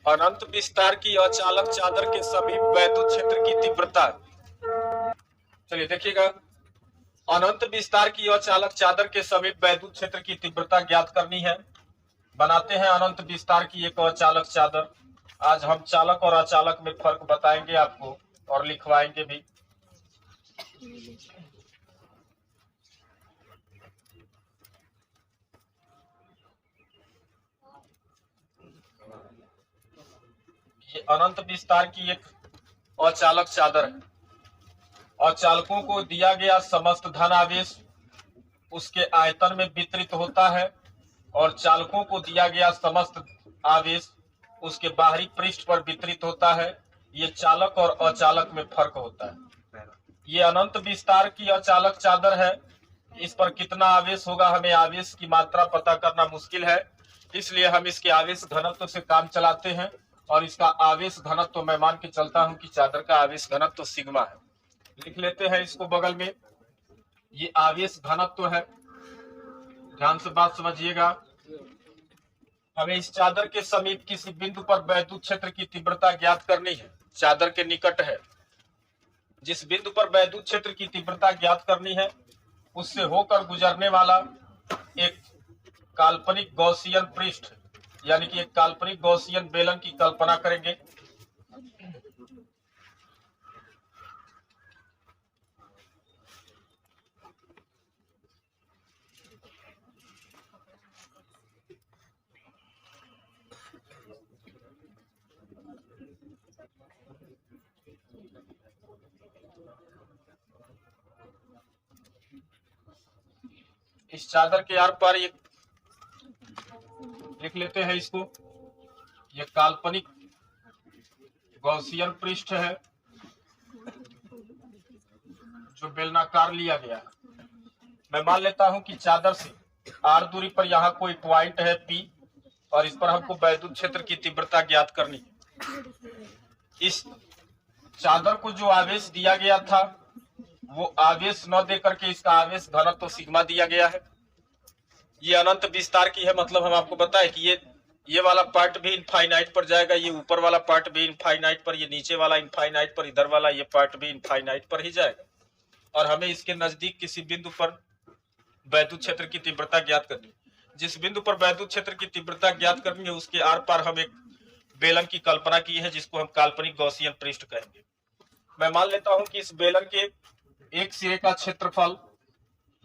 अनंत विस्तार की अचालक चादर के समीप वैद्युत क्षेत्र की तीव्रता। चलिए देखिएगा, अनंत विस्तार की अचालक चादर के समीप वैद्युत क्षेत्र की तीव्रता ज्ञात करनी है। बनाते हैं अनंत विस्तार की एक अचालक चादर। आज हम चालक और अचालक में फर्क बताएंगे आपको और लिखवाएंगे भी। ये अनंत विस्तार की एक अचालक चादर है। अचालकों को दिया गया समस्त धन आवेश उसके आयतन में वितरित होता है और चालकों को दिया गया समस्त आवेश उसके बाहरी पृष्ठ पर वितरित होता है। ये चालक और अचालक में फर्क होता है। ये अनंत विस्तार की अचालक चादर है। इस पर कितना आवेश होगा, हमें आवेश की मात्रा पता करना मुश्किल है, इसलिए हम इसके आवेश घनत्व से काम चलाते हैं। और इसका आवेश घनत्व मैं मान के चलता हूं कि चादर का आवेश घनत्व सिग्मा है। लिख लेते हैं इसको बगल में। ये आवेश घनत्व है। ध्यान से बात समझिएगा। हमें इस चादर के समीप किसी बिंदु पर वैद्युत क्षेत्र की तीव्रता ज्ञात करनी है। चादर के निकट है। जिस बिंदु पर वैद्युत क्षेत्र की तीव्रता ज्ञात करनी है उससे होकर गुजरने वाला एक काल्पनिक गॉसियन पृष्ठ यानी कि एक काल्पनिक गॉसियन बेलन की कल्पना करेंगे। इस चादर के आर पार एक लिख लेते हैं इसको। ये काल्पनिक गॉसियन पृष्ठ है जो बेलनाकार लिया गया है। मैं मान लेता हूं कि चादर से आर दूरी पर यहाँ कोई पॉइंट है P और इस पर हमको वैद्युत क्षेत्र की तीव्रता ज्ञात करनी है। इस चादर को जो आवेश दिया गया था वो आवेश न देकर के इसका आवेश घनत्व तो सिग्मा दिया गया है। ये अनंत विस्तार की है, मतलब हम आपको बताएं कि ये वाला पार्ट भी इनफाइनाइट पर जाएगा, ये ऊपर वाला पार्ट भी इनफाइनाइट पर, ये नीचे वाला इनफाइनाइट पर, इधर वाला ये पार्ट भी इनफाइनाइट पर ही जाएगा। और हमें इसके नजदीक किसी बिंदु पर वैद्युत क्षेत्र की तीव्रता ज्ञात करनी है। जिस बिंदु पर वैद्युत क्षेत्र की तीव्रता ज्ञात करनी है उसके आर पार हम एक बेलन की कल्पना की है जिसको हम काल्पनिक गॉसियन पृष्ठ कहेंगे। मैं मान लेता हूं कि इस बेलन के एक सिरे का क्षेत्रफल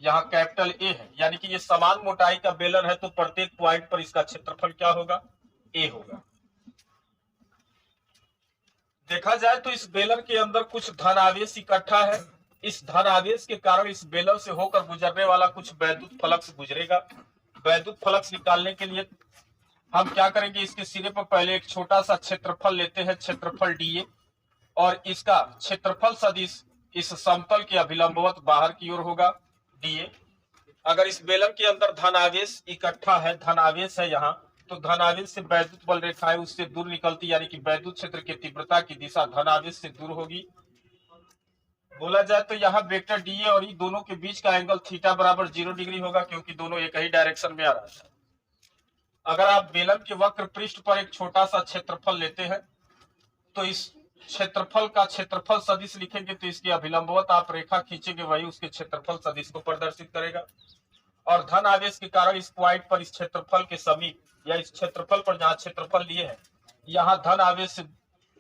यहाँ कैपिटल ए है, यानी कि ये समान मोटाई का बेलन है, तो प्रत्येक पॉइंट पर इसका क्षेत्रफल क्या होगा, ए होगा। देखा जाए तो इस बेलन के अंदर कुछ धन आवेश इकट्ठा है। इस धन आवेश के कारण इस बेलन से होकर गुजरने वाला कुछ वैद्युत फ्लक्स गुजरेगा। वैद्युत फ्लक्स निकालने के लिए हम क्या करेंगे, इसके सिरे पर पहले एक छोटा सा क्षेत्रफल लेते हैं, क्षेत्रफल डीए, और इसका क्षेत्रफल सदिश इस समतल के अभिलंबवत बाहर की ओर होगा डीए। अगर इस बेलन के अंदर धन आवेश इकट्ठा है, धन आवेश है यहाँ, तो धन आवेश से वैद्युत बल रेखाएं उससे दूर निकलती, यानी कि वैद्युत क्षेत्र की तीव्रता की दिशा धन आवेश से दूर होगी। बोला जाए तो यहाँ वेक्टर डीए और ई दोनों के बीच का एंगल थीटा बराबर 0 डिग्री होगा, क्योंकि दोनों एक ही डायरेक्शन में आ रहा है। अगर आप बेलन के वक्र पृष्ठ पर एक छोटा सा क्षेत्रफल लेते हैं तो इस क्षेत्रफल का क्षेत्रफल सदिश लिखेंगे, तो इसके अभिलंबवत आप रेखा खींचेंगे, वही उसके क्षेत्रफल सदिश को प्रदर्शित करेगा। और धन आवेश के कारण इस पॉइंट पर इस क्षेत्रफल के समीप या इस क्षेत्रफल पर जहाँ क्षेत्रफल लिए हैं यहाँ धन आवेश से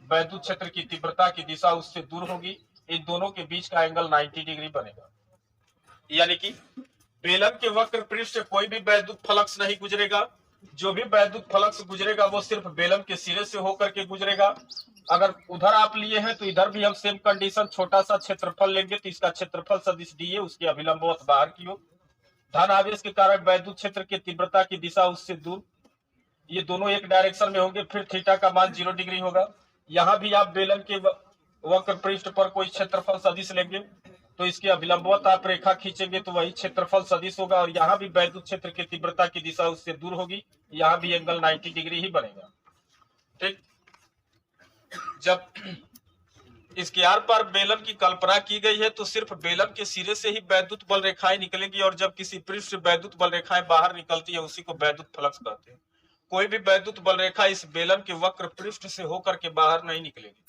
वैद्युत क्षेत्र की तीव्रता की दिशा उससे दूर होगी। इन दोनों के बीच का एंगल 90 डिग्री बनेगा, यानी कि बेलन के वक्र पृष्ठ से कोई भी वैद्युत फ्लक्स नहीं गुजरेगा। जो भी वैद्युत फ्लक्स गुजरेगा वो सिर्फ बेलन के सिरे से होकर के गुजरेगा। अगर उधर आप लिए हैं तो इधर भी हम सेम कंडीशन, छोटा सा क्षेत्रफल लेंगे तो इसका क्षेत्रफल सदिश डीए, उसके अभिलंबवत बाहर की ओर। धन आवेश के कारण वैद्युत क्षेत्र की तीव्रता की दिशा उससे दूर, ये दोनों एक डायरेक्शन में होंगे। फिर थीटा का मान 0 डिग्री होगा। यहाँ भी आप बेलन के वक्र पृष्ठ पर कोई क्षेत्रफल सदिश लेंगे तो इसके अभिलंबवत आप रेखा खींचेंगे तो वही क्षेत्रफल सदिश होगा, और यहाँ भी वैद्युत क्षेत्र की तीव्रता की दिशा उससे दूर होगी। यहाँ भी एंगल 90 डिग्री ही बनेगा। ठीक। जब इसके आर पार बेलन की कल्पना की गई है तो सिर्फ बेलन के सिरे से ही वैद्युत बल रेखाएं निकलेंगी, और जब किसी पृष्ठ से वैद्युत बल रेखाएं बाहर निकलती है उसी को वैद्युत फ्लक्स कहते हैं। कोई भी वैद्युत बल रेखा इस बेलन के वक्र पृष्ठ से होकर के बाहर नहीं निकलेगी।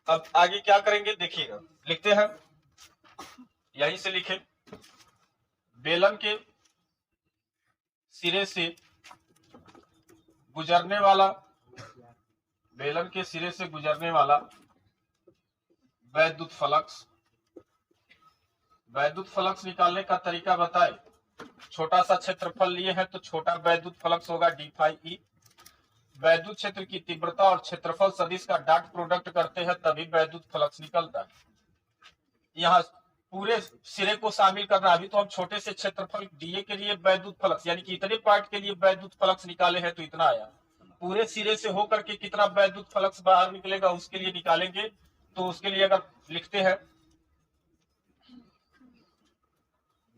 अब आगे क्या करेंगे देखिएगा, लिखते हैं, यहीं से लिखे, बेलन के सिरे से गुजरने वाला, बेलन के सिरे से गुजरने वाला वैद्युत फ्लक्स, वैद्युत फ्लक्स निकालने का तरीका बताए। छोटा सा क्षेत्रफल लिए हैं तो छोटा वैद्युत फ्लक्स होगा डी फाई ई। वैद्युत क्षेत्र की तीव्रता और क्षेत्रफल सदिश का डॉट प्रोडक्ट करते हैं तभी वैद्युत फ्लक्स निकलता है। यहाँ पूरे सिरे को शामिल करना, अभी तो हम छोटे से क्षेत्रफल डीए के लिए वैद्युत फ्लक्स यानी कि इतने पार्ट के लिए वैद्युत फ्लक्स निकाले हैं तो इतना आया। पूरे सिरे से होकर के कितना वैद्युत फ्लक्स बाहर निकलेगा उसके लिए निकालेंगे। तो उसके लिए अगर लिखते हैं,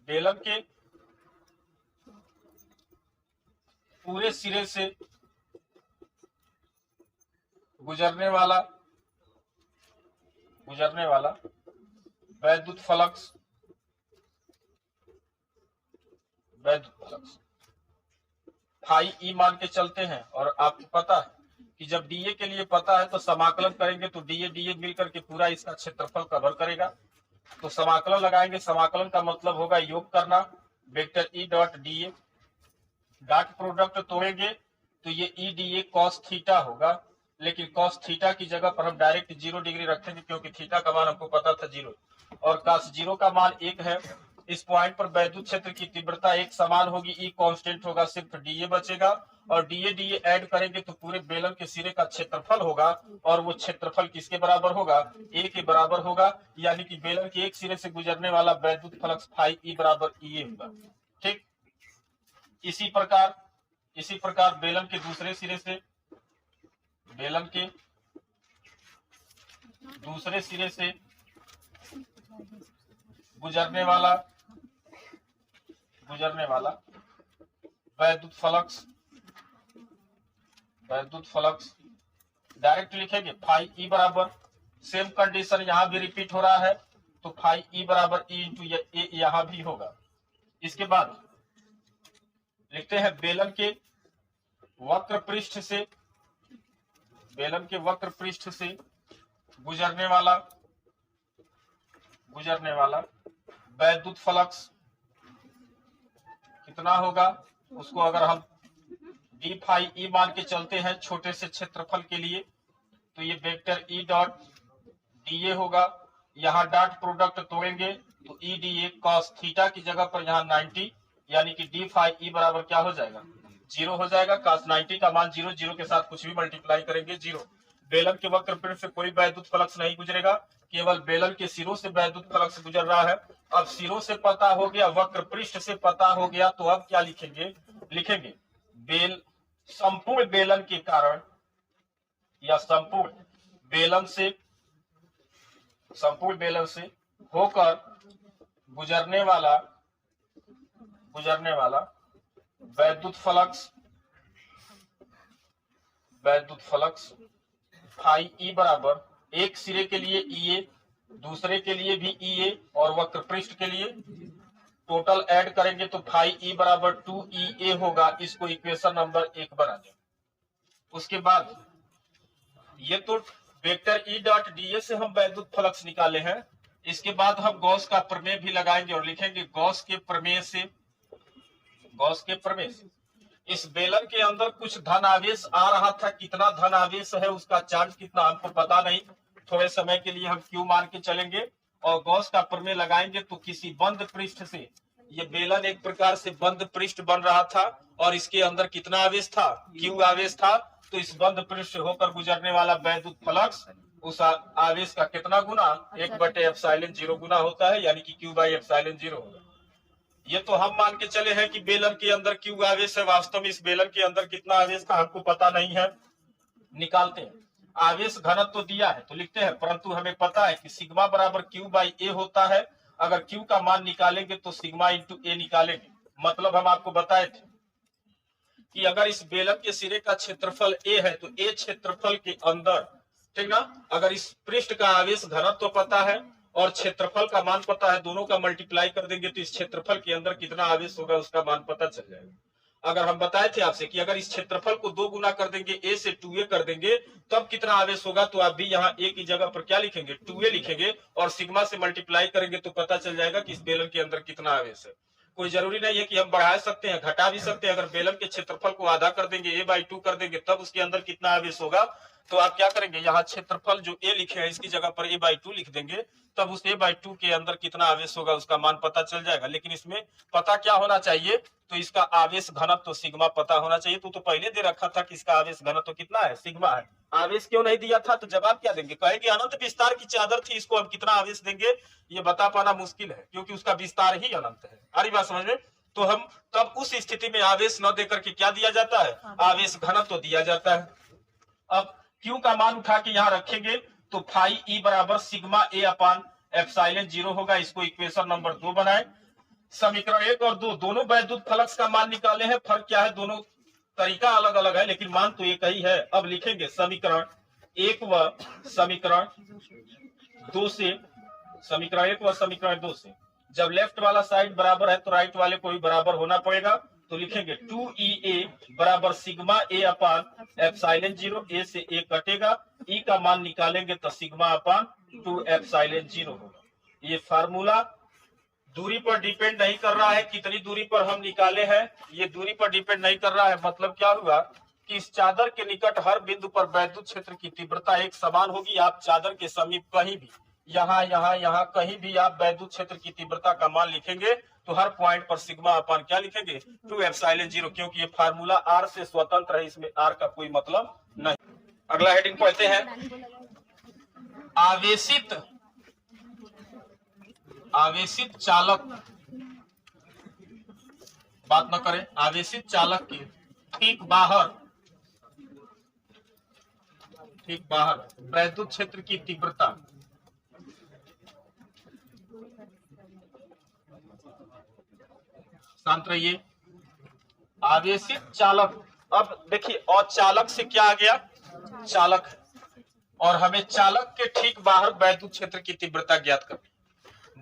बेलन के पूरे सिरे से गुजरने वाला वैद्युत फ्लक्स, फाई ई मान के चलते हैं। और आपको पता है कि जब डीए के लिए पता है तो समाकलन करेंगे तो डीए मिलकर के पूरा इसका क्षेत्रफल कवर करेगा। तो समाकलन लगाएंगे, समाकलन का मतलब होगा योग करना, vector E dot DA, dot product तोड़ेंगे तो ये ई डीए कॉस थीटा होगा, लेकिन कॉस थीटा की जगह पर हम डायरेक्ट 0 डिग्री रखेंगे क्योंकि थीटा का मान हमको पता था 0, और कॉस 0 का मान 1 है। इस पॉइंट पर वैद्युत क्षेत्र की तीव्रता एक समान होगी, ई कांस्टेंट होगा, सिर्फ डीए बचेगा, और डीए ऐड करेंगे तो पूरे बेलन के सिरे का क्षेत्रफल होगा, और वो क्षेत्रफल किसके बराबर होगा, ए के बराबर होगा, यानी कि बेलन के एक सिरे से गुजरने वाला वैद्युत फ्लक्स फाई ई बराबर ई होगा। ठीक, इसी प्रकार बेलन के दूसरे सिरे से, बेलन के दूसरे सिरे से गुजरने वाला वैद्युत फ्लक्स डायरेक्ट लिखेंगे फाई ई बराबर, सेम कंडीशन यहां भी रिपीट हो रहा है तो फाई ई बराबर ई इंटू ए यहां भी होगा। इसके बाद लिखते हैं बेलन के वक्र पृष्ठ से गुजरने वाला वैद्युत फ्लक्स कितना होगा, उसको अगर हम डी फाई ई मान के चलते हैं छोटे से क्षेत्रफल के लिए तो ये वेक्टर ई डॉट डीए होगा। यहाँ डॉट प्रोडक्ट तोड़ेंगे तो ई डीए कॉस थीटा की जगह पर यहाँ 90, यानी कि डी फाई ई बराबर क्या हो जाएगा, 0 हो जाएगा। cos 90 का मान 0, 0 के साथ कुछ भी मल्टीप्लाई करेंगे 0। बेलन के वक्र पृष्ठ से कोई वैद्युत फ्लक्स नहीं गुजरेगा, केवल बेलन के सिरों से वैद्युत फ्लक्स गुजर रहा है। अब सिरों से पता हो गया, वक्र पृष्ठ से पता हो गया, तो अब क्या लिखेंगे संपूर्ण बेलन के कारण या संपूर्ण बेलन से होकर गुजरने वाला वैद्युत फ्लक्स फाई ई बराबर एक सिरे के लिए ईए, दूसरे के लिए भी ईए, और वक्र पृष्ठ के लिए टोटल ऐड करेंगे तो फाई ई बराबर 2EA होगा। इसको इक्वेशन नंबर 1 बना दें। उसके बाद ये तो वेक्टर ई डॉट डीए से हम वैद्युत फ्लक्स निकाले हैं। इसके बाद हम गॉस का प्रमेय भी लगाएंगे और लिखेंगे गॉस के प्रमेय से इस बेलन के अंदर कुछ धन आवेश आ रहा था, कितना धन आवेश है उसका चार्ज कितना हमको पता नहीं, थोड़े समय के लिए हम क्यू मान के चलेंगे और गॉस का प्रमेय लगाएंगे तो किसी बंद पृष्ठ से, ये बेलन एक प्रकार से बंद पृष्ठ बन रहा था और इसके अंदर कितना आवेश था, क्यू आवेश था, तो इस बंद पृष्ठ से होकर गुजरने वाला वैद्युत फ्लक्स उस आवेश का कितना गुना, 1/ε0 गुना होता है, यानी कि Q/ε0 होगा। ये तो हम मान के चले हैं कि बेलन के अंदर क्यू आवेश है, वास्तव में इस बेलन के अंदर कितना आवेश था हमको पता नहीं है, निकालते हैं। आवेश घनत्व तो दिया है तो लिखते हैं, परंतु हमें पता है कि सिग्मा बराबर Q/A होता है। अगर Q का मान निकालेंगे तो सिग्मा इंटू ए निकालेंगे। मतलब हम आपको बताए थे कि अगर इस बेलन के सिरे का क्षेत्रफल a है तो a क्षेत्रफल के अंदर, ठीक ना, अगर इस पृष्ठ का आवेश घनत्व पता है और क्षेत्रफल का मान पता है, दोनों का मल्टीप्लाई कर देंगे तो इस क्षेत्रफल के अंदर कितना आवेश होगा उसका मान पता चल जाएगा। अगर हम बताए थे आपसे कि अगर इस क्षेत्रफल को 2 गुना कर देंगे, a से 2a कर देंगे, तब कितना आवेश होगा, तो आप भी यहाँ a की जगह पर क्या लिखेंगे, 2a लिखेंगे और सिग्मा से मल्टीप्लाई करेंगे तो पता चल जाएगा कि इस बेलन के अंदर कितना आवेश है। कोई जरूरी नहीं है कि हम बढ़ा सकते हैं, घटा भी सकते हैं। अगर बेलन के क्षेत्रफल को आधा कर देंगे, a/2 कर देंगे, तब उसके अंदर कितना आवेश होगा, तो आप क्या करेंगे, यहाँ क्षेत्रफल जो a लिखे हैं इसकी जगह पर a/2 लिख देंगे, तब उस a/2 के अंदर कितना आवेश होगा उसका मान पता चल जाएगा। लेकिन इसमें पता क्या होना चाहिए, तो इसका आवेश घनत्व तो सिग्मा पता होना चाहिए। तो पहले दे रखा था कि इसका आवेश घनत्व तो कितना है, सिग्मा है। आवेश क्यों नहीं दिया था, तो जवाब क्या देंगे, कहेंगे अनंत विस्तार की चादर थी, इसको हम कितना आवेश देंगे, ये बता पाना मुश्किल है क्योंकि उसका विस्तार ही अनंत है। आ रही बात समझ में। तो हम तब उस स्थिति में आवेश न देकर के क्या दिया जाता है, आवेश घनत्व तो दिया जाता है। अब Q का मान उठा के यहाँ रखेंगे तो फाई E बराबर सिग्मा A अपान एप्सिलॉन 0 होगा। इसको इक्वेशन नंबर 2 बनाए। समीकरण 1 और 2 दोनों वैद्युत फ्लक्स का मान निकाले हैं। फर्क क्या है, दोनों तरीका अलग अलग है लेकिन मान तो एक ही है। अब लिखेंगे समीकरण 1 व समीकरण 2 से, समीकरण 1 व समीकरण 2 से जब लेफ्ट वाला साइड बराबर है तो राइट वाले को भी बराबर होना पड़ेगा। तो लिखेंगे 2EA बराबर sigma A upon epsilon 0, A से A कटेगा, E का मान निकालेंगे तो सिग्मा अपान 2 एप्सिलॉन 0 होगा। ये फार्मूला दूरी पर डिपेंड नहीं कर रहा है, कितनी दूरी पर हम निकाले हैं, ये दूरी पर डिपेंड नहीं कर रहा है। मतलब क्या हुआ कि इस चादर के निकट हर बिंदु पर वैद्युत क्षेत्र की तीव्रता एक समान होगी। आप चादर के समीप कहीं भी, यहाँ यहाँ यहाँ कहीं भी आप वैद्युत क्षेत्र की तीव्रता का मान लिखेंगे तो हर पॉइंट पर सिग्मा अपान क्या लिखेंगे, 2 एप्सिलॉन 0, क्योंकि ये फार्मूला R से स्वतंत्र है, इसमें R का कोई मतलब नहीं। अगला हेडिंग पढ़ते हैं, आवेशित चालक, बात न करें, आवेशित चालक के ठीक बाहर वैद्युत क्षेत्र की तीव्रता शांत रहिए। आवेशित चालक, अब देखिए, और चालक से क्या आ गया, चालक है, और हमें चालक के ठीक बाहर वैद्युत क्षेत्र की तीव्रता ज्ञात करनी।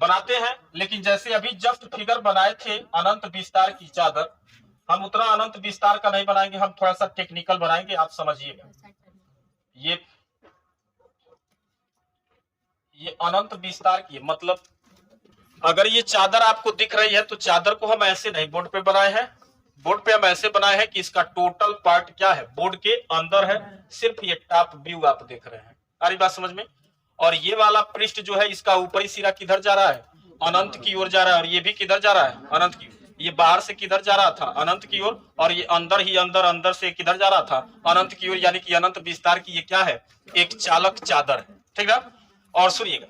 बनाते हैं, लेकिन जैसे अभी जस्ट फिगर बनाए थे अनंत विस्तार की चादर, हम उतना अनंत विस्तार का नहीं बनाएंगे, हम थोड़ा सा टेक्निकल बनाएंगे, आप समझिएगा। ये अनंत विस्तार की मतलब, अगर ये चादर आपको दिख रही है तो चादर को हम ऐसे नहीं बोर्ड पे बनाए हैं, बोर्ड पे हम ऐसे बनाए हैं कि इसका टोटल पार्ट क्या है, बोर्ड के अंदर है, सिर्फ ये टॉप व्यू आप देख रहे हैं। आ रही बात समझ में। और ये वाला पृष्ठ जो है इसका ऊपरी सिरा किधर जा रहा है, अनंत की ओर जा रहा है, और ये भी किधर जा रहा है, अनंत की ओर। ये बाहर से किधर जा रहा था, अनंत की ओर, और ये अंदर ही अंदर से किधर जा रहा था, अनंत की ओर। यानी कि अनंत विस्तार की ये क्या है, एक चालक चादर है, ठीक ना। और सुनिएगा,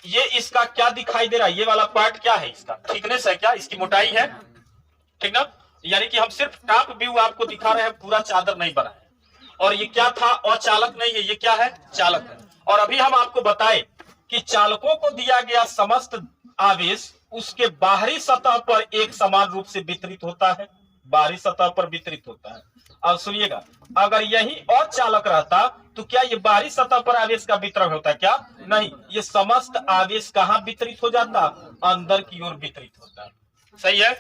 ये इसका क्या दिखाई दे रहा है, ये वाला पार्ट क्या है, इसका थिकनेस है क्या, इसकी मोटाई है, ठीक ना। यानी कि हम सिर्फ टॉप व्यू आपको दिखा रहे हैं, पूरा चादर नहीं बना है। और ये क्या था, और चालक नहीं है, ये क्या है, चालक है। और अभी हम आपको बताए कि चालकों को दिया गया समस्त आवेश उसके बाहरी सतह पर एक समान रूप से वितरित होता है, बाहरी सतह पर वितरित होता है। अब सुनिएगा, अगर यही और चालक रहता तो क्या ये बाहरी सतह पर आवेश का वितरण होता, क्या नहीं, ये समस्त आवेश कहां वितरित हो जाता, अंदर की ओर वितरित होता है। सही है,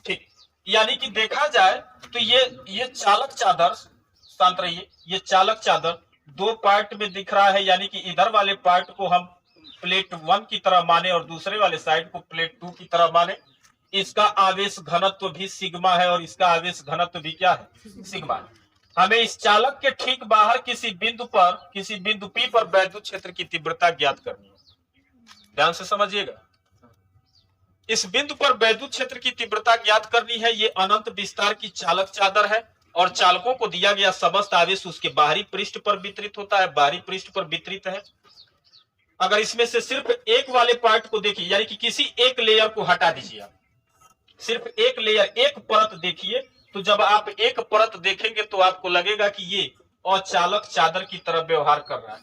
ठीक। यानी कि देखा जाए तो ये चालक चादर, शांत रहिए, ये चालक चादर दो पार्ट में दिख रहा है। यानी कि इधर वाले पार्ट को हम प्लेट 1 की तरह माने और दूसरे वाले साइड को प्लेट 2 की तरह माने। इसका आवेश घनत्व भी सिग्मा है और इसका आवेश घनत्व भी क्या है, सिग्मा है। हमें इस चालक के ठीक बाहर किसी बिंदु P पर वैद्युत क्षेत्र की तीव्रता ज्ञात करनी है। ध्यान से समझिएगा, इस बिंदु पर वैद्युत क्षेत्र की तीव्रता ज्ञात करनी है। ये अनंत विस्तार की चालक चादर है और चालकों को दिया गया समस्त आवेश उसके बाहरी पृष्ठ पर वितरित होता है, बाहरी पृष्ठ पर वितरित है। अगर इसमें से सिर्फ एक वाले पार्ट को देखिए, यानी कि किसी एक लेयर को हटा दीजिए, आप सिर्फ एक लेयर, एक परत देखिए, तो जब आप एक परत देखेंगे तो आपको लगेगा कि ये अचालक चादर की तरह व्यवहार कर रहा है।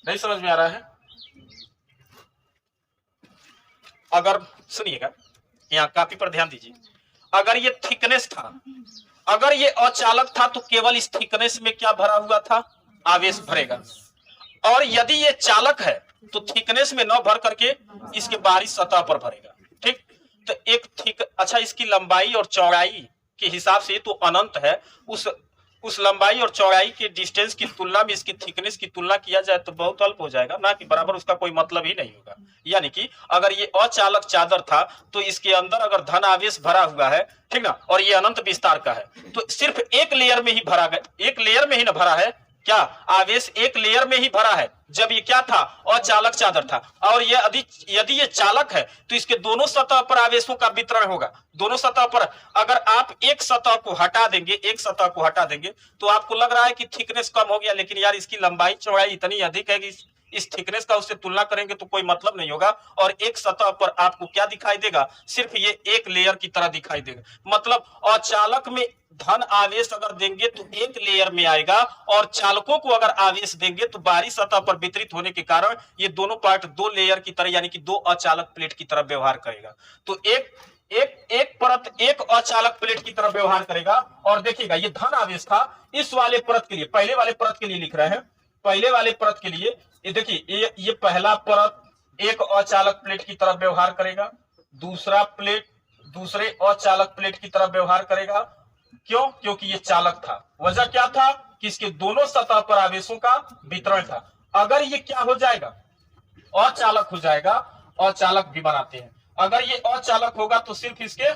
नहीं समझ में आ रहा है। अगर सुनिएगा, यहाँ कॉपी पर ध्यान दीजिए, अगर ये थिकनेस था, अगर ये अचालक था तो केवल इस थिकनेस में क्या भरा हुआ था, आवेश भरेगा। और यदि ये चालक है तो थिकनेस में न भर करके इसके बाहरी सतह पर भरेगा। ठीक, तो एक थिक, अच्छा इसकी लंबाई और चौड़ाई के हिसाब से तो अनंत है, उस लंबाई और चौड़ाई के डिस्टेंस की तुलना में इसकी थिकनेस की तुलना किया जाए तो बहुत अल्प हो जाएगा ना, कि बराबर उसका कोई मतलब ही नहीं होगा। यानी कि अगर ये अचालक चादर था तो इसके अंदर अगर धन आवेश भरा हुआ है, ठीक ना, और ये अनंत विस्तार का है, तो सिर्फ एक लेयर में ही भरा गया, एक लेयर में ही ना भरा है क्या, आवेश एक लेयर में ही भरा है। जब ये क्या था, अचालक चादर था। और ये यदि ये चालक है तो इसके दोनों सतह पर आवेशों का वितरण होगा, दोनों सतह पर। अगर आप एक सतह को हटा देंगे, एक सतह को हटा देंगे तो आपको लग रहा है कि थिकनेस कम हो गया, लेकिन यार इसकी लंबाई चौड़ाई इतनी अधिक है कि इस थिकनेस का उससे तुलना करेंगे तो कोई मतलब नहीं होगा। और एक सतह पर आपको क्या दिखाई देगा, सिर्फ ये एक लेयर की तरह दिखाई देगा। मतलब अचालक में धन आवेश अगर देंगे तो एक लेयर में आएगा, और चालकों को अगर आवेश देंगे तो बाहरी सतह पर वितरित होने के कारण ये दोनों पार्ट दो लेयर की तरह, यानी कि दो अचालक प्लेट की तरह व्यवहार करेगा। तो एक परत एक अचालक प्लेट की तरह व्यवहार करेगा। और देखिएगा ये धन आवेश था इस वाले परत के लिए, पहले वाले परत के लिए लिख रहे हैं, पहले वाले परत के लिए ये देखिए, ये पहला परत एक अचालक प्लेट की तरह व्यवहार करेगा, दूसरा प्लेट दूसरे अचालक प्लेट की तरह व्यवहार करेगा। क्यों, क्योंकि ये चालक था। वजह क्या था कि इसके दोनों सतह पर आवेशों का वितरण था। अगर ये क्या हो जाएगा, अचालक हो जाएगा, अचालक भी बनाते हैं, अगर ये अचालक होगा तो सिर्फ इसके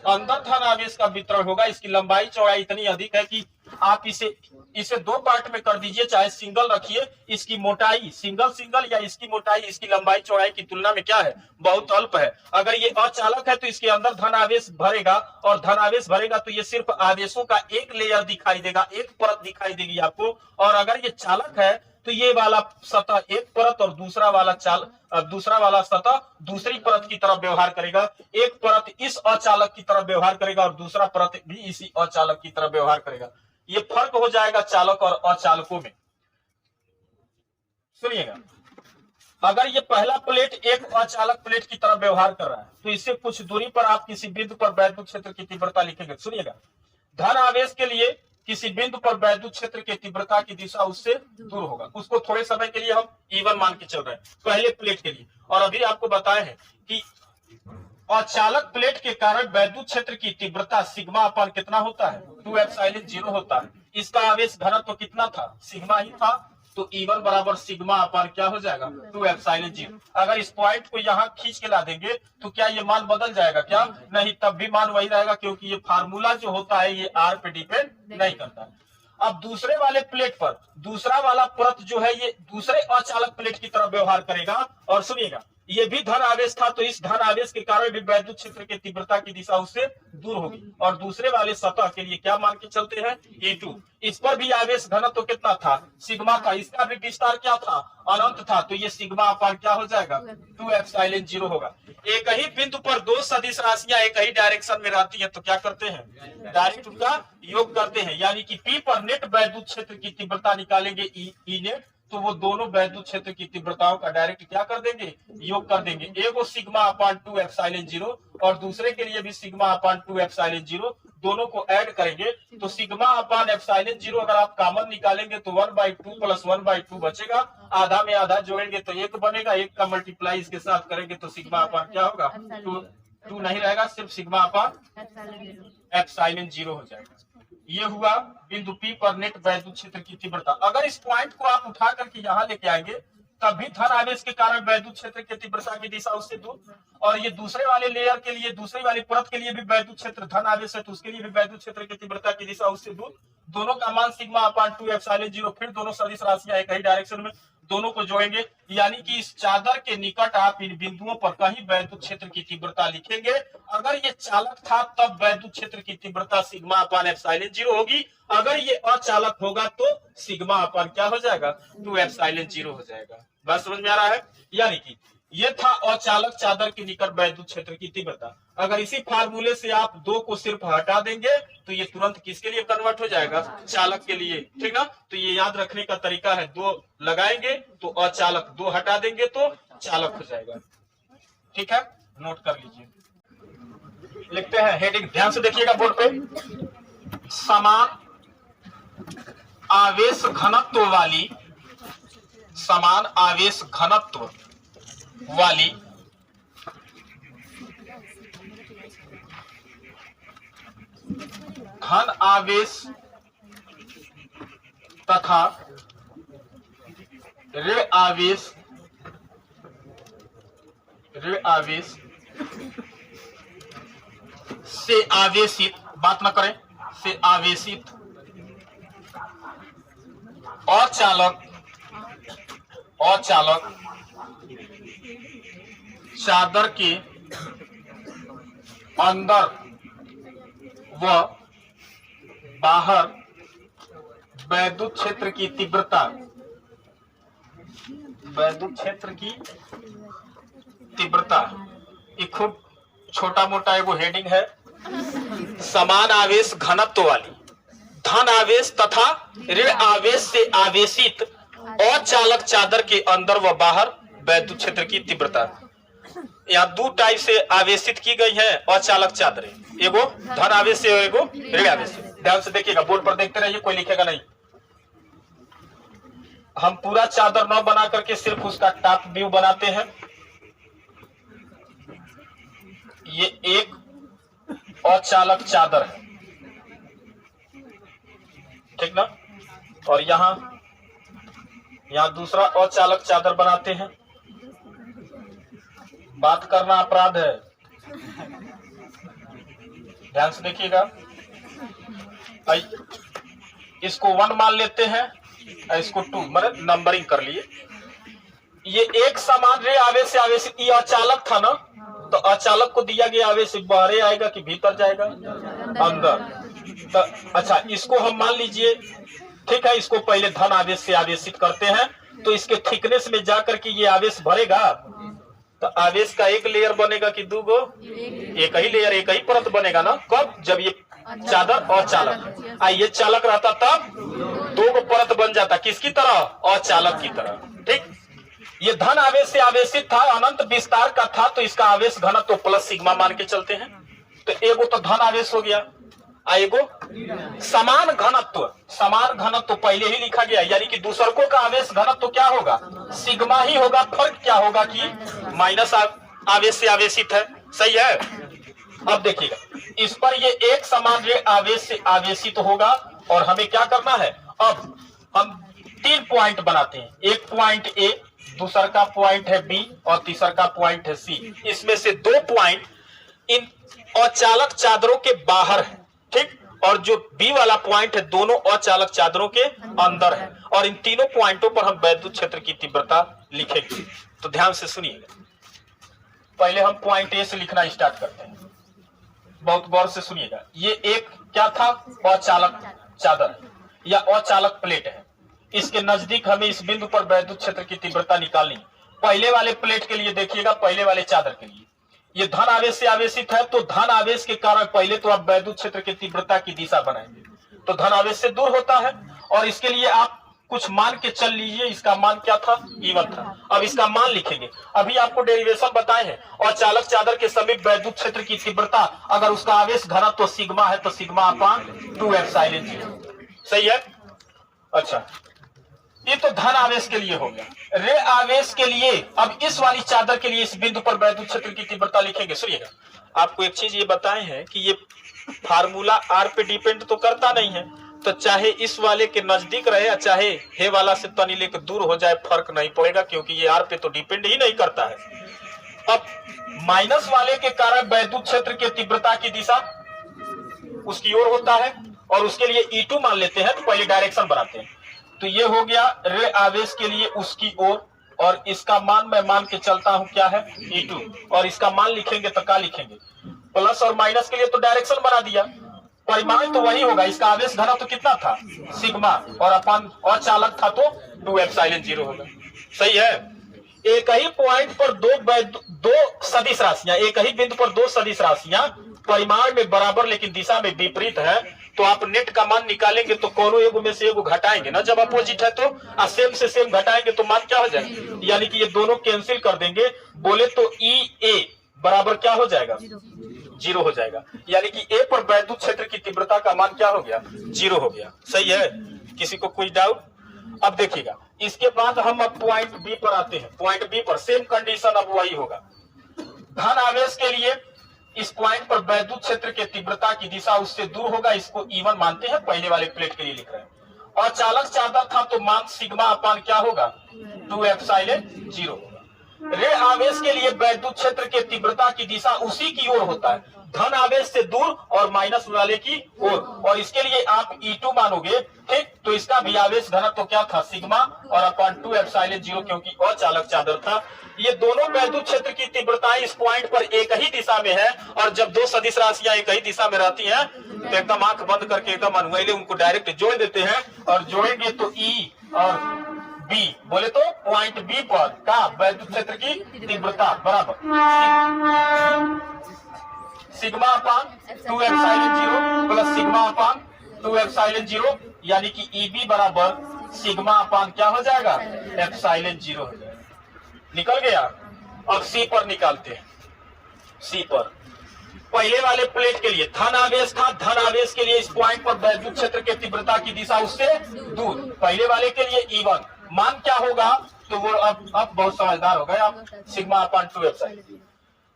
अंदर धन आवेश का वितरण होगा। इसकी लंबाई चौड़ाई इतनी अधिक है कि आप इसे दो पार्ट में कर दीजिए, चाहे सिंगल रखिए, इसकी मोटाई सिंगल या इसकी मोटाई इसकी लंबाई चौड़ाई की तुलना में क्या है, बहुत अल्प है। अगर ये अचालक है तो इसके अंदर धन आवेश भरेगा, और धन आवेश भरेगा तो ये सिर्फ आवेशों का एक लेयर दिखाई देगा, एक परत दिखाई देगी आपको। और अगर ये चालक है तो ये वाला सतह एक परत और दूसरा वाला सतह दूसरी परत की तरफ व्यवहार करेगा। एक परत इस अचालक की तरफ व्यवहार करेगा और दूसरा परत भी इसी अचालक की तरफ व्यवहार करेगा। ये फर्क हो जाएगा चालक और अचालकों में। सुनिएगा, अगर ये पहला प्लेट एक अचालक प्लेट की तरफ व्यवहार कर रहा है तो इससे कुछ दूरी पर आप किसी बिंदु पर वैद्युत क्षेत्र की तीव्रता लिखेंगे। सुनिएगा, धन आवेश के लिए किसी बिंदु पर वैद्युत क्षेत्र की तीव्रता की दिशा उससे दूर होगा। उसको थोड़े समय के लिए हम E1 मान के चल रहे हैं पहले प्लेट के लिए। और अभी आपको बताए हैं कि अचालक प्लेट के कारण वैद्युत क्षेत्र की तीव्रता सिग्मा अपान कितना होता है, 2ε0 होता है। इसका आवेश घनत्व कितना था, सिग्मा ही था, तो E1 बराबर सिग्मा अपान क्या हो जाएगा, 2ε0। अगर इस पॉइंट को यहाँ खींच के ला देंगे तो क्या ये मान बदल जाएगा, क्या नहीं, तब भी मान वही रहेगा, क्योंकि ये फार्मूला जो होता है ये R पे डिपेंड नहीं करता है। अब दूसरे वाले प्लेट पर दूसरा वाला परत जो है ये दूसरे अचालक प्लेट की तरफ व्यवहार करेगा। और सुनिएगा, ये भी धन आवेश था तो इस धन आवेश के कारण भी वैद्युत क्षेत्र की तीव्रता की दिशा उससे दूर होगी। और दूसरे वाले सतह के लिए क्या मान के चलते हैं, E2। इस पर भी आवेश घनत्व तो कितना था, सिग्मा था, इसका भी विस्तार क्या था, अनंत था, तो ये सिग्मा अपान क्या हो जाएगा, 2ε0 होगा। एक ही बिंदु पर दो सदिश राशियां एक ही डायरेक्शन में रहती है तो क्या करते हैं, डायरेक्ट उनका योग करते हैं। यानी कि P पर नेट वैद्युत क्षेत्र की तीव्रता निकालेंगे E नेट, तो वो दोनों वैद्युत क्षेत्र की तीव्रताओं का डायरेक्ट क्या कर देंगे, योग कर देंगे। एगो सिग्मा अपान 2ε0 और दूसरे के लिए भी सिग्मा अपान 2ε0, दोनों को ऐड करेंगे तो सिग्मा अपान ε0 अगर आप कॉमन निकालेंगे तो 1/2 प्लस 1/2 बचेगा, आधा में आधा जोड़ेंगे तो एक बनेगा, एक का मल्टीप्लाई इसके साथ करेंगे तो सिग्मा अपान क्या होगा, 2 नहीं रहेगा, सिर्फ सिग्मा अपान ε0 हो जाएगा। ये हुआ बिंदु P पर नेट वैद्युत क्षेत्र की तीव्रता। अगर इस पॉइंट को आप उठा करके यहाँ लेके आएंगे तब भी धन आवेश के कारण वैद्युत क्षेत्र की तीव्रता की दिशा उससे दूर। और ये दूसरे वाले लेयर के लिए, दूसरी वाली परत के लिए भी वैद्युत क्षेत्र धन आवेश है तो उसके लिए भी वैद्युत क्षेत्र की तीव्रता की दिशा उससे दूर। दोनों का मान सिग्मा अपान 2ε0, फिर दोनों सदिश राशियां एक ही डायरेक्शन में, दोनों को जोड़ेंगे। यानी कि इस चादर के निकट आप इन बिंदुओं पर कहीं वैद्युत क्षेत्र की तीव्रता लिखेंगे। अगर ये चालक था तब वैद्युत क्षेत्र की तीव्रता सिग्मा अपान ε0 होगी, अगर ये अचालक होगा तो सिग्मा अपान क्या हो जाएगा, 2ε0 हो जाएगा। बात समझ में आ रहा है। यानी कि ये था अचालक चादर के निकट वैद्युत क्षेत्र की तीव्रता। अगर इसी फार्मूले से आप दो को सिर्फ हटा देंगे तो ये तुरंत किसके लिए कन्वर्ट हो जाएगा, चालक के लिए, ठीक ना। तो ये याद रखने का तरीका है, दो लगाएंगे तो अचालक, दो हटा देंगे तो चालक हो जाएगा। ठीक है, नोट कर लीजिए। लिखते हैं हेडिंग, ध्यान से देखिएगा बोर्ड पे। समान आवेश घनत्व वाली, समान आवेश घनत्व वाली घन आवेश तथा ऋण आवेश से आवेशित, बात न करें, से आवेशित अचालक चादर के अंदर व बाहर वैद्युत क्षेत्र की तीव्रता, वैद्युत क्षेत्र की तीव्रता, ये खूब छोटा मोटा एगो हेडिंग है। समान आवेश घनत्व वाली धन आवेश तथा ऋण आवेश से आवेशित अचालक चादर के अंदर व बाहर वैद्युत क्षेत्र की तीव्रता। यहाँ दो टाइप से आवेशित की गई है अचालक चादरें, एगो धन आवेश से और एगो ऋण आवेश से। ध्यान से देखिएगा, बोर्ड पर देखते रहिए, कोई लिखेगा नहीं। हम पूरा चादर न बना करके सिर्फ उसका टॉप व्यू बनाते हैं। ये एक अचालक चादर है, ठीक ना, और यहां दूसरा अचालक चादर बनाते हैं। बात करना अपराध है, ध्यान से देखिएगा। इसको 1 मान लेते हैं, इसको 2, मतलब नंबरिंग कर लिए। ये एक समान रे आवेश से आवेश, ये अचालक था ना, तो अचालक को दिया गया आवेश बाहर आएगा कि भीतर जाएगा, अंदर। तो अच्छा, इसको हम मान लीजिए, ठीक है, इसको पहले धन आवेश से आवेशित करते हैं, तो इसके थिकनेस में जाकर के ये आवेश भरेगा, तो आवेश का एक लेयर बनेगा कि 2 गो, एक ही लेयर, एक ही परत बनेगा ना। कब? जब ये चादर अचालक, ये चालक रहता तब 2 गो परत बन जाता, किसकी तरह? अचालक की तरह, ठीक। ये धन आवेश से आवेशित था, अनंत विस्तार का था, तो इसका आवेश घनत्व प्लस सिग्मा मान के चलते हैं। तो एगो तो धन आवेश हो गया, एगो समान घनत्व पहले ही लिखा गया, यानी कि दूसरकों का आवेश घनत्व क्या होगा? सिग्मा ही होगा। फर्क क्या होगा कि माइनस आवेश से आवेशित है, सही है। अब देखिएगा, इस पर ये एक समान रे आवेश से आवेशित होगा, और हमें क्या करना है? अब हम 3 पॉइंट बनाते हैं, एक पॉइंट ए, दूसरा का पॉइंट है बी, और तीसरा का पॉइंट है सी। इसमें से 2 पॉइंट इन अचालक चादरों के बाहर है, ठीक, और जो बी वाला पॉइंट है दोनों अचालक चादरों के अंदर है, और इन तीनों पॉइंटों पर हम वैद्युत क्षेत्र की तीव्रता लिखेंगे। तो ध्यान से सुनिएगा, पहले हम पॉइंट ए से लिखना स्टार्ट करते हैं, बहुत गौर से सुनिएगा। ये एक क्या था? अचालक चादर या अचालक प्लेट है। इसके नजदीक हमें इस बिंदु पर वैद्युत क्षेत्र की तीव्रता निकालनी। पहले वाले प्लेट के लिए देखिएगा, पहले वाले चादर के लिए ये धन आवेश से आवेशित है, तो धन आवेश के कारण पहले तो आप वैद्युत क्षेत्र की तीव्रता की दिशा बनाएंगे, तो धन आवेश से दूर होता है, और इसके लिए आप कुछ मान के चल लीजिए। इसका मान क्या था? E1 था। अब इसका मान लिखेंगे, अभी आपको डेरिवेशन बताए हैं। और चालक चादर के समीप वैद्युत क्षेत्र की तीव्रता, अगर उसका आवेश घनत्व तो सिग्मा है, तो सिग्मा अपान 2 एप्सिलॉन 0, सही है। अच्छा, ये तो धन आवेश के लिए हो गया। ऋण आवेश के लिए, अब इस वाली चादर के लिए इस बिंदु पर वैद्युत क्षेत्र की तीव्रता लिखेंगे। सुनिएगा, आपको एक चीज ये बताए हैं कि ये फार्मूला आर पे डिपेंड तो करता नहीं है, तो चाहे इस वाले के नजदीक रहे या चाहे हे वाला से तनी लेकर दूर हो जाए, फर्क नहीं पड़ेगा, क्योंकि ये आर पे तो डिपेंड ही नहीं करता है। अब माइनस वाले के कारण वैद्युत क्षेत्र की तीव्रता की दिशा उसकी ओर होता है, और उसके लिए E2 मान लेते हैं, तो पहले डायरेक्शन बनाते हैं। तो ये हो गया ऋण आवेश के लिए उसकी ओर, और इसका मान मैं मान के चलता हूं क्या है? E2, और इसका मान लिखेंगे तो क्या लिखेंगे? प्लस और माइनस के लिए तो डायरेक्शन बना दिया, परिमाण तो वही होगा। इसका आवेश घनत्व तो कितना था? सिग्मा, और अपन अचालक था तो 2 एप्सिलॉन 0 होगा, सही है। एक ही पॉइंट पर दो सदिश राशियां, एक ही बिंदु पर 2 सदिश राशियां परिमाण में बराबर लेकिन दिशा में विपरीत है, तो आप नेट का मान निकालेंगे तो कोनो एगो में से एगो घटाएंगे ना, जब अपोजिट है तो सेम से सेम घटाएंगे तो मान क्या हो जाएगा? यानी कि ये दोनों कैंसिल कर देंगे। बोले तो E A बराबर क्या हो जाएगा? जीरो हो जाएगा, यानी कि ए पर वैद्युत क्षेत्र की तीव्रता का मान क्या हो गया, जीरो हो गया। सही है, किसी को कोई डाउट? अब देखिएगा, इसके बाद हम अब पॉइंट बी पर आते हैं। पॉइंट बी पर सेम कंडीशन अब वही होगा। धन आवेश के लिए इस पॉइंट पर वैद्युत क्षेत्र के तीव्रता की दिशा उससे दूर होगा, इसको E1 मानते हैं, पहले वाले प्लेट के लिए लिख रहे हैं। और चालक चादर था तो मान सिग्मा अपान क्या होगा, 2 एप्सिलॉन 0 होगा। रे आवेश के लिए वैद्युत क्षेत्र के तीव्रता की दिशा उसी की ओर होता है, धन आवेश से दूर और माइनस वाले की ओर, और इसके लिए आप E2 मानोगे, ठीक। तो इसका भी आवेश घनत्व तो क्या था, सिग्मा और अपान 2 एप्सिलॉन 0, क्योंकि अचालक चादर था। ये दोनों वैद्युत क्षेत्र की तीव्रताएं इस पॉइंट पर एक ही दिशा में है, और जब दो सदिश राशियां एक ही दिशा में रहती हैं तो एकदम आंख बंद करके एकदम अनुयायी उनको डायरेक्ट जोड़ देते हैं, और जोड़ेंगे तो E और B, बोले तो पॉइंट बी पर का वैद्युत क्षेत्र की तीव्रता बराबर सिग्मा अपान 2 एप्सिलॉन 0 प्लस सिग्मा अपान 2 एप्सिलॉन 0, यानी कि EB बराबर सिग्मा अपान क्या हो जाएगा, एप्सिलॉन 0 हो जाएगा। निकल गया। अब सी पर निकालते हैं। सी पर पहले वाले प्लेट के लिए धन आवेश था, धन आवेश के लिए इस पॉइंट पर वैद्युत क्षेत्र के तीव्रता की दिशा उससे दूर, पहले वाले के लिए E1 मान क्या होगा, तो वो अब बहुत समझदार हो गए आप, सिग्मा अपान 2 एप्सिलॉन।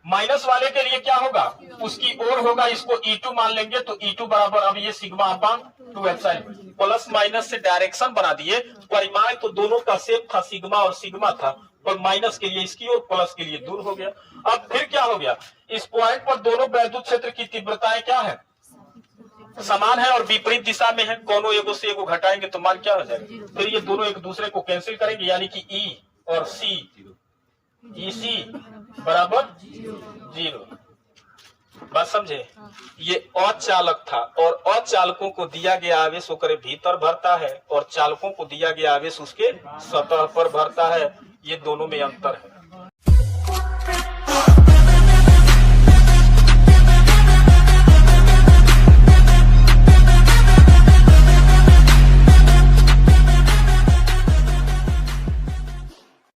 माइनस वाले के लिए क्या होगा, उसकी ओर होगा, इसको E2 मान लेंगे, तो E2 बराबर अब ये सिग्मा अपान 2 एप्सिलॉन, प्लस माइनस से डायरेक्शन बना दिए, परिमाण तो दोनों का सेम था, सिग्मा और सिग्मा था, पर माइनस के लिए इसकी और प्लस के लिए दूर हो गया। अब फिर क्या हो गया, इस पॉइंट पर दोनों वैद्युत क्षेत्र की तीव्रताएं क्या है, समान है और विपरीत दिशा में है, कोनो एगो से एगो घटाएंगे तो मान क्या हो जाएगा, फिर ये दोनों एक दूसरे को कैंसिल करेंगे, यानी कि E और C, EC बराबर 0। बात समझे? ये अचालक था, और अचालकों को दिया गया आवेश ओकरे भीतर भरता है, और चालकों को दिया गया आवेश उसके सतह पर भरता है। ये दोनों में अंतर है।